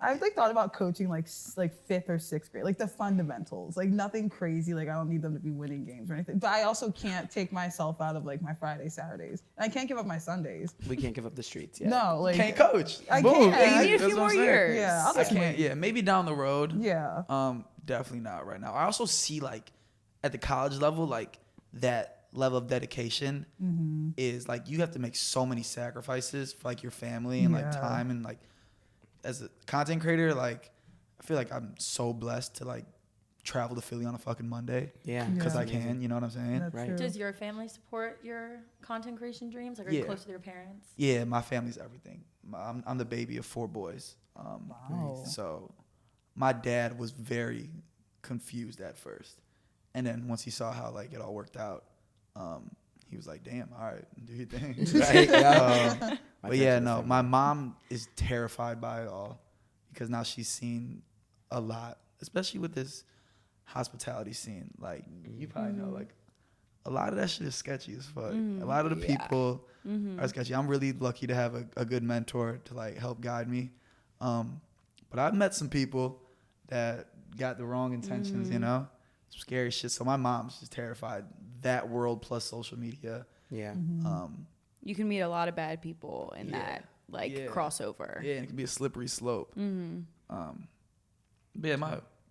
I've like thought about coaching like 5th or 6th grade, like the fundamentals, like nothing crazy. Like I don't need them to be winning games or anything. But I also can't take myself out of like my Fridays, Saturdays. And I can't give up my Sundays. We can't give up the streets yet. No, like Can't coach. I Boom. can't. You need a That's few what I'm more saying. years. Yeah, I'll I just can't. wait. Yeah, maybe down the road. Yeah. Definitely not right now. I also see like at the college level, like that level of dedication is like you have to make so many sacrifices for like your family and like Yeah. time and like as a content creator, like I feel like I'm so blessed to like travel to Philly on a fucking Monday Yeah. because Yeah. I can. You know what I'm saying? That's Right. true. Does your family support your content creation dreams? Like, are you Yeah. close with your parents? Yeah, my family's everything. I'm the baby of 4 boys. Wow. So my dad was very confused at first. And then once he saw how like it all worked out, he was like, damn, all right, do your thing. Right, yeah. My But yeah, parents are the no, same my way. mom is terrified by it all because now she's seen a lot, especially with this hospitality scene. Like you probably know, like a lot of that shit is sketchy as fuck. A lot of the people are sketchy. I'm really lucky to have a good mentor to like help guide me. But I've met some people that got the wrong intentions, you know, some scary shit. So my mom's just terrified. That world plus social media. Yeah. You can meet a lot of bad people in Yeah. that like Yeah. crossover. Yeah, and it can be a slippery slope. But yeah,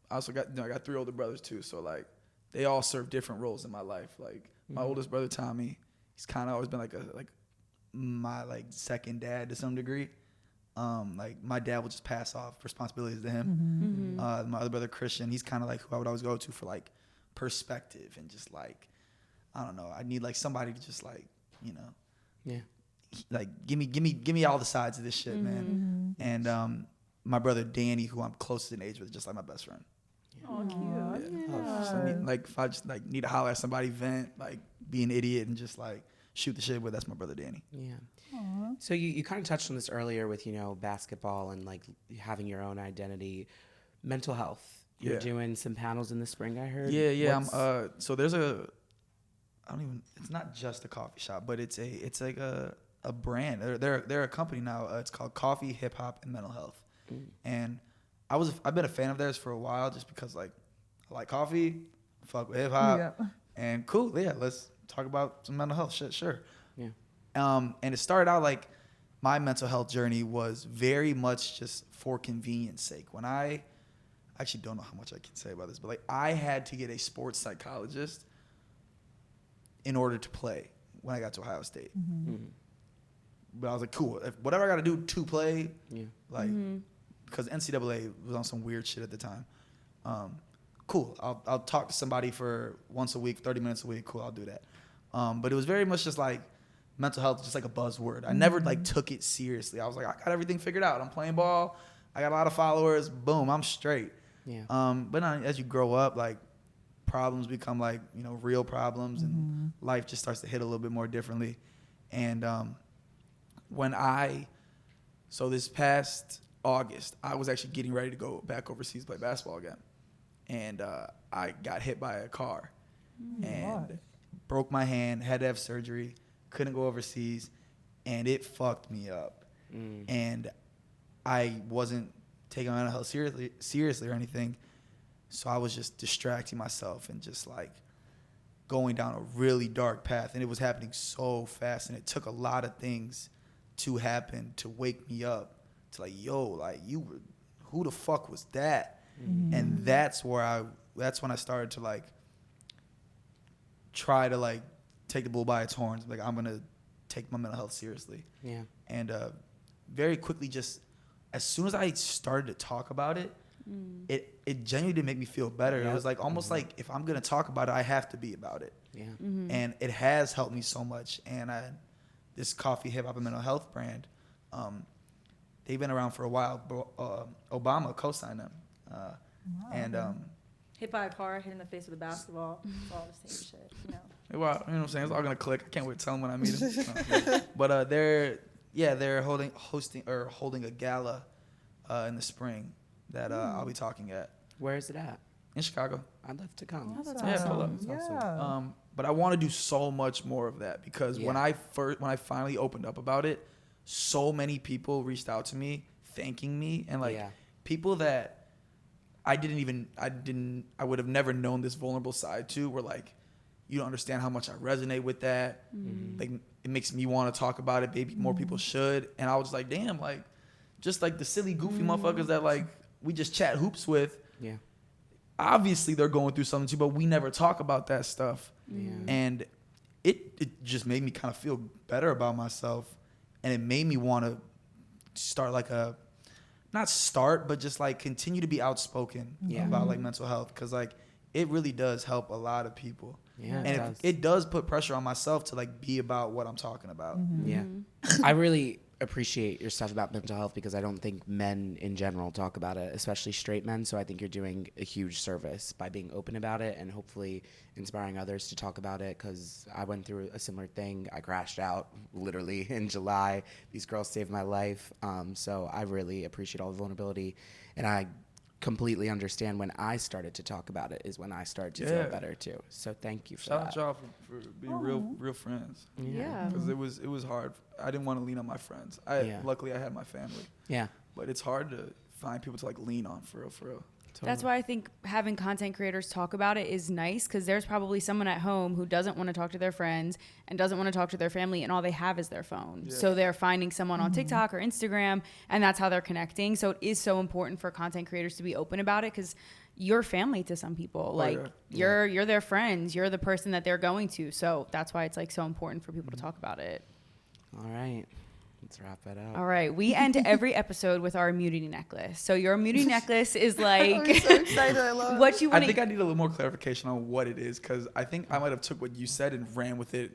I also got I got 3 older brothers too, so like they all serve different roles in my life. Like my oldest brother Tommy, he's kind of always been like my like second dad to some degree. Like my dad will just pass off responsibilities to him. My other brother Christian, he's kind of like who I would always go to for like perspective and just like I don't know. I need like somebody to just like Yeah. like give me all the sides of this shit, man. And my brother Danny, who I'm closest in age with, just like my best friend. Oh, cute. So if I just like need to holler at somebody, vent, like be an idiot and just like shoot the shit with, that's my brother Danny. Yeah. So you kind of touched on this earlier with, basketball and like having your own identity, mental health. You're Yeah. doing some panels in the spring, I heard. Yeah. What's- So there's it's not just a coffee shop, but it's like a brand. They're a company now. It's called Coffee, Hip Hop, and Mental Health. And I've been a fan of theirs for a while just because like I like coffee, fuck with hip hop, Yeah. and cool. Yeah, let's talk about some mental health shit. Sure. Yeah. And it started out like my mental health journey was very much just for convenience sake. When I actually don't know how much I can say about this, but like I had to get a sports psychologist in order to play when I got to Ohio State. But I was like, cool. If whatever I got to do to play, Yeah. like, because NCAA was on some weird shit at the time. Cool. I'll talk to somebody for once a week, 30 minutes a week. Cool, I'll do that. But it was very much just like mental health, just like a buzzword. I never like took it seriously. I was like, I got everything figured out. I'm playing ball. I got a lot of followers. Boom, I'm straight. Yeah. But as you grow up, like problems become like, real problems and life just starts to hit a little bit more differently. And so this past August, I was actually getting ready to go back overseas to play basketball again. And I got hit by a car and broke my hand, had to have surgery, couldn't go overseas, and it fucked me up. And I wasn't taking my mental health seriously or anything. So I was just distracting myself and just like going down a really dark path. And it was happening so fast, and it took a lot of things to happen to wake me up to like, yo, like who the fuck was that? And that's when I started to like try to like take the bull by its horns. Like I'm gonna take my mental health seriously. Yeah. And very quickly, just as soon as I started to talk about it, it genuinely did make me feel better. It was like almost like if I'm gonna talk about it, I have to be about it. Yeah. And it has helped me so much. And this coffee, hip hop, and mental health brand, they've been around for a while. Obama co-signed them, and Hit by a car, hit in the face with a basketball. It's all the same shit, you know. well, you know what I'm saying? It's all gonna click. I can't wait to tell them when I meet them. But they're holding a gala in the spring that I'll be talking at Where is it at? in Chicago. I'd love to come. Oh, that's Yeah, pull up. awesome. That's Yeah. But I want to do so much more of that because when I finally opened up about it, so many people reached out to me thanking me, and like people that I would have never known this vulnerable side to were like, you don't understand how much I resonate with that. Like it makes me want to talk about it. Maybe more people should. And I was like, damn, like just like the silly goofy motherfuckers that like we just chat hoops with. Yeah. Obviously they're going through something too, but we never talk about that stuff. Yeah. And it just made me kind of feel better about myself, and it made me want to start like but just like continue to be outspoken about like mental health, because like it really does help a lot of people. Yeah, And it does put pressure on myself to like be about what I'm talking about. Yeah. I really appreciate your stuff about mental health because I don't think men in general talk about it, especially straight men. So I think you're doing a huge service by being open about it and hopefully inspiring others to talk about it, because I went through a similar thing. I crashed out literally in July. These girls saved my life. So I really appreciate all the vulnerability, and I completely understand when I started to talk about it is when I started to feel better too. So thank you for Shout that. out y'all for being real friends. Yeah. Because it was hard. I didn't want to lean on my friends. Luckily I had my family. Yeah. But it's hard to find people to like lean on for real. That's why I think having content creators talk about it is nice, because there's probably someone at home who doesn't want to talk to their friends and doesn't want to talk to their family, and all they have is their phone. Yeah. So they're finding someone on TikTok or Instagram, and that's how they're connecting. So it is so important for content creators to be open about it, because you're family to some people. You're their friends. You're the person that they're going to. So that's why it's like so important for people to talk about it. All right. Let's wrap it up. All right. We end every episode with our immunity necklace. So your immunity necklace is like I'm so excited. I love what you I want think I need a little more clarification on what it is, because I think I might have took what you said and ran with it.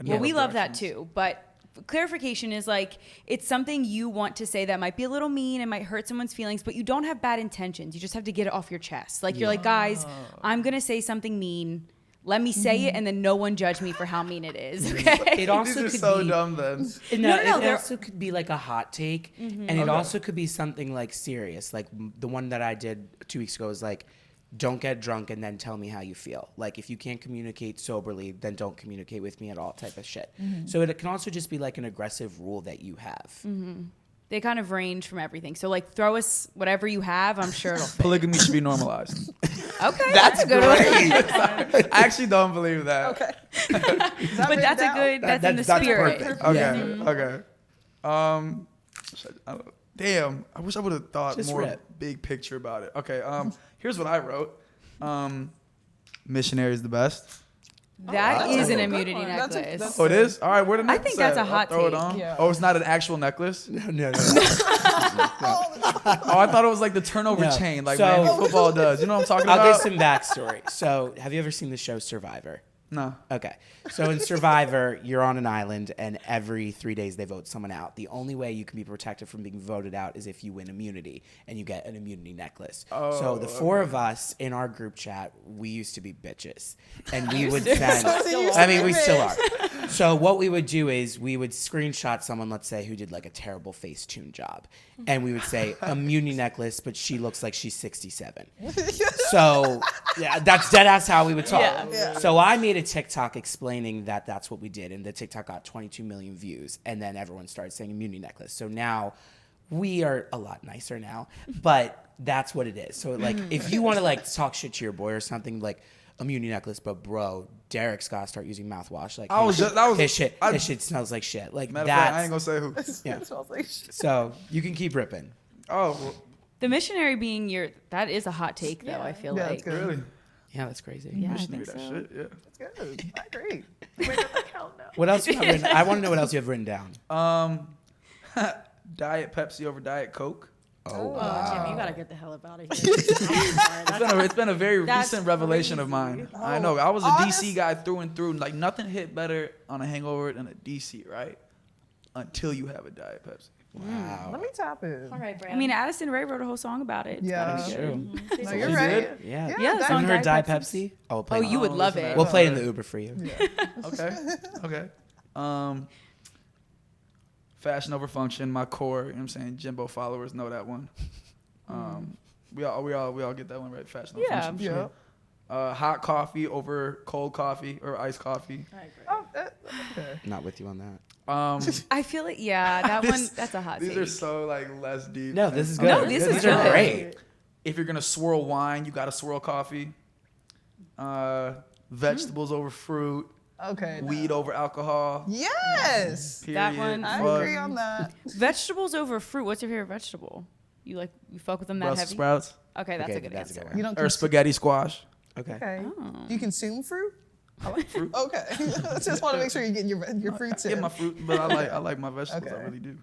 Well, we love that too, but clarification is like it's something you want to say that might be a little mean and might hurt someone's feelings, but you don't have bad intentions. You just have to get it off your chest. Like you're like, guys, I'm gonna say something mean. Let me say it, and then no one judge me for how mean it is. Okay. It also These are could so be dumb then. No, no, it also could be like a hot take, and it also could be something like serious. Like the one that I did 2 weeks ago is like, don't get drunk and then tell me how you feel. Like if you can't communicate soberly, then don't communicate with me at all, type of shit. So it can also just be like an aggressive rule that you have. They kind of range from everything. So like throw us whatever you have. I'm sure it'll fit. Polygamy should be normalized. Okay, that's a good one. I actually don't believe that. Okay. But that's a good. That's in the that's spirit. perfect. Okay. Okay. Damn. I wish I would have thought Just more rip. big picture about it. Okay. Here's what I wrote. Missionary is the best. That is an a good immunity one. necklace. Oh, it is? All right. Where the I necklace think that's at? a hot I'll throw it take. on. Yeah. Oh, it's not an actual necklace? No. Oh, I thought it was like the turnover No. chain, like So- man, football does. You know what I'm talking I'll about? give some backstory. So have you ever seen the show Survivor? No. Okay. So in Survivor, you're on an island, and every 3 days they vote someone out. The only way you can be protected from being voted out is if you win immunity, and you get an immunity necklace. So the four of us in our group chat, we used to be bitches. And we would send... I mean, we still are. So what we would do is we would screenshot someone, let's say, who did like a terrible Facetune job. And we would say, immunity necklace, but she looks like she's 67. So yeah, that's dead ass how we would talk. Yeah. So I made a TikTok explaining that that's what we did, and the TikTok got 22 million views, and then everyone started saying immunity necklace. So now we are a lot nicer now, but that's what it is. So like, if you want to like talk shit to your boy or something, like immunity necklace, but bro, Derek's gotta start using mouthwash. Like his shit smells like shit. Like Matter of fact, I ain't that. gonna say who. Yeah. It smells like shit. So you can keep ripping. Oh, well, The missionary being that is a hot take though. Yeah. I feel Yeah, like. it's good. really? Yeah, that's crazy. Yeah, I Fish knew think that so. shit. Yeah. That's good. I agree. What else you have written? I want to know what else you have written down. Diet Pepsi over Diet Coke. Oh, Oh, Jimmy, you gotta get the hell up out of here. I'm sorry, It's been a very That's recent revelation of crazy. mine. I know. I was a Honest- DC guy through and through. Like nothing hit better on a hangover than a DC, right? Until you have a Diet Pepsi. wow. Let me tap in. All right, Brand. I mean, Addison Rae wrote a whole song about it. It's Yeah. gotta be True. good. No, you're She right. did? Yeah. Yeah, Yeah, the that- song Haven't heard Diet Diet Pepsi. Pepsi? Oh, we'll play it. You would love listen to it. that. We'll play it in the Uber for you. Okay. Fashion over function, my core. You know what I'm saying? Jimbo followers know that one. We all get that one right. Fashion over Yeah. function. Yeah. Hot coffee over cold coffee or iced coffee. I agree. Oh, okay. Not with you on that. I feel like, yeah, that one, that's a hot These take. are so like less deep. No, this is good. No, this is These are good. great. If you're gonna swirl wine, you gotta swirl coffee. Vegetables over fruit. Okay. Weed over alcohol. Yes. Period. That one- I Fuck. agree on that. Vegetables over fruit. What's your favorite vegetable? You fuck with them that Brussels heavy? sprouts Okay, that's Okay, a good that's a answer. good You don't or spaghetti squash. Okay. Okay. Oh. Do you consume fruit? I like fruit. Okay. Just want to make sure you're getting your fruits I in. get my fruit, but I like my vegetables. I Okay. really do.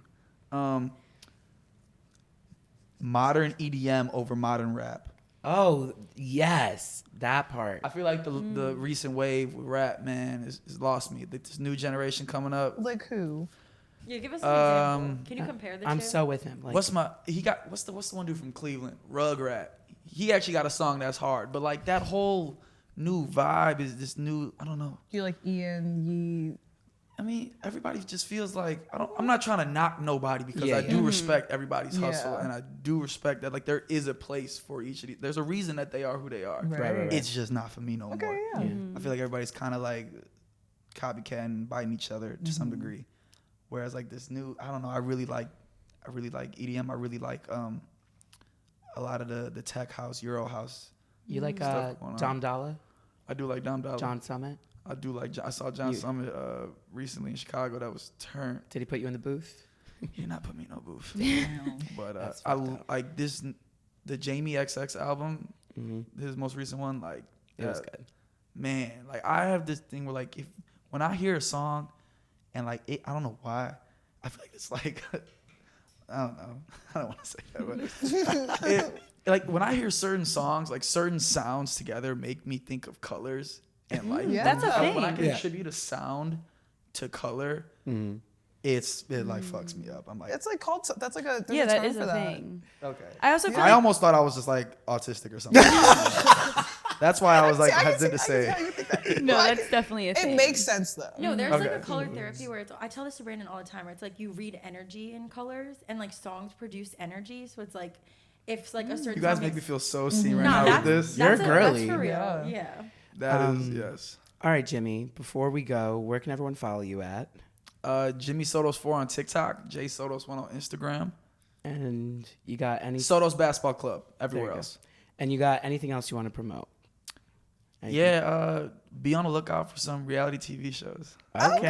Modern EDM over modern rap. Oh, yes. That part. I feel like the recent wave with rap, man, is lost me. This new generation coming up. Like who? Yeah, give us an example. Um, Can you compare the I'm two? so with him. Like, What's the one dude from Cleveland? Rugrat. He actually got a song that's hard, but like that whole new vibe is this new. I don't know. Do you like Ian Yee? I mean, everybody just feels like I'm not trying to knock nobody because Yeah, I yeah. do respect everybody's hustle Yeah. and I do respect that like there is a place for each of these. There's a reason that they are who they are. right. It's just not for me no Okay, more. yeah. Yeah. I feel like everybody's kind of like copycat and biting each other to some degree. Whereas like this new, I don't know, I really like EDM. I really like a lot of the tech house, Euro house. You like Stuff going on. Dom Dalla? I do like Dom Dollar. John Summit? I do like. I saw John You- Summit recently in Chicago. That was turned. Did he put you in the booth? He did not put me in no booth. Damn. But That's I fucked up. like this. The Jamie XX album, Mm-hmm. his most recent one. Like It was that- good. man, like I have this thing where like when I hear a song and like I don't know why, I feel like it's like I don't know. I don't want to say that, but like when I hear certain songs, like certain sounds together make me think of colors and like Yeah. That's a when I thing. can Yeah. attribute a sound to color, Mm-hmm. it like fucks me up. I'm like, It's like called. That's like a. there's Yeah, a that term is for a that. thing. okay. I also feel I like almost thought I was just like autistic or something. That's why I was like See, I can hesitant to see- I say can it. see how you think that. no, Like, that's definitely a thing. It makes sense though. No, there's like a Okay. color therapy where I tell this to Brandon all the time. Where it's like you read energy in colors, and like songs produce energy. So it's like if like a certain You guys song make me makes- feel so seen right No, now that's, with this. You're that's girly. That's for real. Yeah. Yeah. That is yes. All right, Jimmy, before we go, where can everyone follow you at? Jimmy Sotos 4 on TikTok, J Sotos 1 on Instagram, And you got any Sotos Basketball Club There everywhere you go. else. And you got anything else you want to promote? Anything? Yeah, be on the lookout for some reality TV shows. Okay.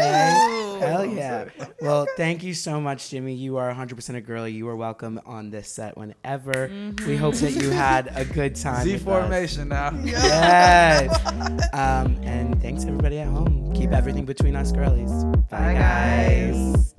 Hell yeah. Well, thank you so much, Jimmy. You are 100% a girly. You are welcome on this set whenever. We hope that you had a good time. Z with us. formation now. Yes. And thanks everybody at home. Keep everything between us girlies. Bye, guys.